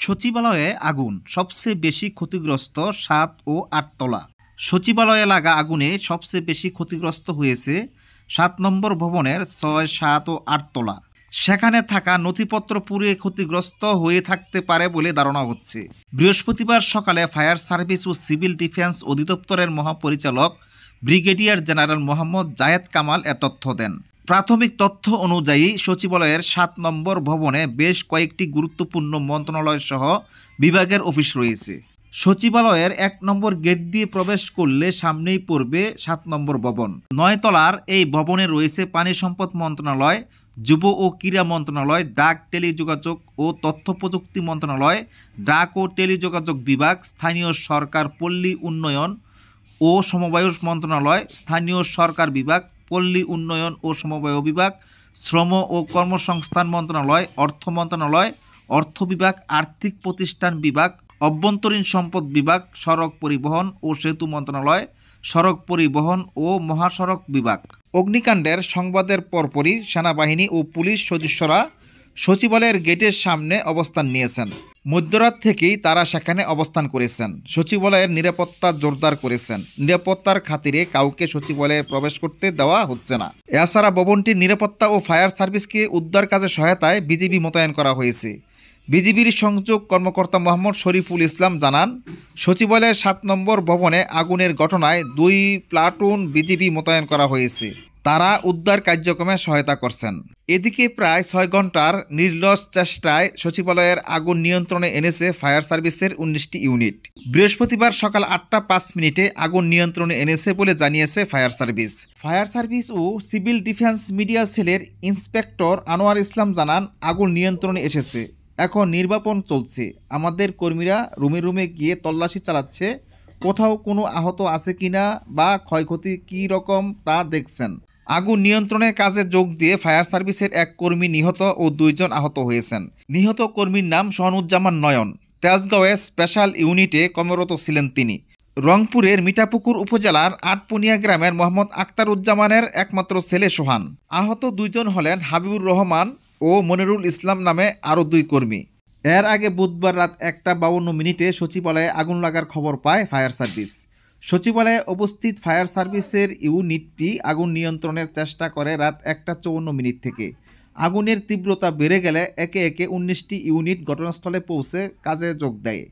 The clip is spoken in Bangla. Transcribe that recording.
সচিবালয়ে আগুন, সবচেয়ে বেশি ক্ষতিগ্রস্ত ৭ ও ৮ তলা। সচিবালয়ে লাগা আগুনে সবচেয়ে বেশি ক্ষতিগ্রস্ত হয়েছে ৭ নম্বর ভবনের ৬, ৭ ও ৮ তলা। সেখানে থাকা নথিপত্র পুড়ে ক্ষতিগ্রস্ত হয়ে থাকতে পারে বলে ধারণা হচ্ছে। বৃহস্পতিবার সকালে ফায়ার সার্ভিস ও সিভিল ডিফেন্স অধিদপ্তরের মহাপরিচালক ব্রিগেডিয়ার জেনারেল মোহাম্মদ জায়েদ কামাল এ তথ্য দেন। প্রাথমিক তথ্য অনুযায়ী সচিবালয়ের ৭ নম্বর ভবনে বেশ কয়েকটি গুরুত্বপূর্ণ মন্ত্রণালয় সহ বিভাগের অফিস রয়েছে। সচিবালয়ের ১ নম্বর গেট দিয়ে প্রবেশ করলে সামনেই পড়বে ৭ নম্বর ভবন। ৯ তলার এই ভবনে রয়েছে পানি সম্পদ মন্ত্রণালয়, যুব ও ক্রীড়া মন্ত্রণালয়, ডাক টেলিযোগাযোগ ও তথ্য প্রযুক্তি মন্ত্রণালয়, ডাক ও টেলিযোগাযোগ বিভাগ, স্থানীয় সরকার পল্লী উন্নয়ন ও সমবায় মন্ত্রণালয়, স্থানীয় সরকার বিভাগ, পল্লী উন্নয়ন ও সমবায় বিভাগ, শ্রম ও কর্মসংস্থান মন্ত্রণালয়, অর্থ মন্ত্রণালয়, অর্থ বিভাগ, আর্থিক প্রতিষ্ঠান বিভাগ, অভ্যন্তরীণ সম্পদ বিভাগ, সড়ক পরিবহন ও সেতু মন্ত্রণালয়, সড়ক পরিবহন ও মহাসড়ক বিভাগ। অগ্নিকাণ্ডের সংবাদের পরপরই সেনাবাহিনী ও পুলিশ সদস্যরা সচিবালয়ের গেটের সামনে অবস্থান নিয়েছেন। মধ্যরাত থেকেই তারা সেখানে অবস্থান করেছেন। সচিবালয়ের নিরাপত্তা জোরদার করেছেন। নিরাপত্তার খাতিরে কাউকে সচিবালয়ে প্রবেশ করতে দেওয়া হচ্ছে না। এছাড়া ভবনটির নিরাপত্তা ও ফায়ার সার্ভিসকে উদ্ধার কাজে সহায়তায় বিজিবি মোতায়েন করা হয়েছে। বিজিবির সংযোগ কর্মকর্তা মোহাম্মদ শরীফুল ইসলাম জানান, সচিবালয়ের ৭ নম্বর ভবনে আগুনের ঘটনায় ২ প্লাটুন বিজিবি মোতায়েন করা হয়েছে। তারা উদ্ধার কার্যক্রমে সহায়তা করছেন। এদিকে প্রায় ৬ ঘন্টার নির্লস চেষ্টায় সচিবালয়ের আগুন নিয়ন্ত্রণে এনেছে ফায়ার সার্ভিসের ১৯টি ইউনিট। বৃহস্পতিবার সকাল ৮টা ৫ মিনিটে আগুন নিয়ন্ত্রণে এনেছে বলে জানিয়েছে ফায়ার সার্ভিস। ফায়ার সার্ভিস ও সিভিল ডিফেন্স মিডিয়া সেলের ইন্সপেক্টর আনোয়ার ইসলাম জানান, আগুন নিয়ন্ত্রণে এসেছে। এখন নির্বাপন চলছে। আমাদের কর্মীরা রুমে রুমে গিয়ে তল্লাশি চালাচ্ছে। কোথাও কোনো আহত আছে কিনা বা ক্ষয়ক্ষতি কী রকম তা দেখছেন। আগুন নিয়ন্ত্রণের কাজে যোগ দিয়ে ফায়ার সার্ভিসের এক কর্মী নিহত ও ২ জন আহত হয়েছেন। নিহত কর্মীর নাম সহনুজ্জামান নয়ন। তেজগাঁওয়ে স্পেশাল ইউনিটে কর্মরত ছিলেন তিনি। রংপুরের মিঠাপুকুর উপজেলার আটপুনিয়া গ্রামের মোহাম্মদ আক্তারুজ্জামানের একমাত্র ছেলে সোহান। আহত ২ জন হলেন হাবিবুর রহমান ও মনিরুল ইসলাম নামে আরও ২ কর্মী। এর আগে বুধবার রাত ১টা ৫২ মিনিটে সচিবালয়ে আগুন লাগার খবর পায় ফায়ার সার্ভিস। সচিবালয়ে উপস্থিত ফায়ার সার্ভিসের ইউনিটটি আগুন নিয়ন্ত্রণের চেষ্টা করে রাত ১টা ৫৪ মিনিট থেকে। আগুনের তীব্রতা বেড়ে গেলে একে একে ১৯টি ইউনিট ঘটনাস্থলে পৌঁছে কাজে যোগ দেয়।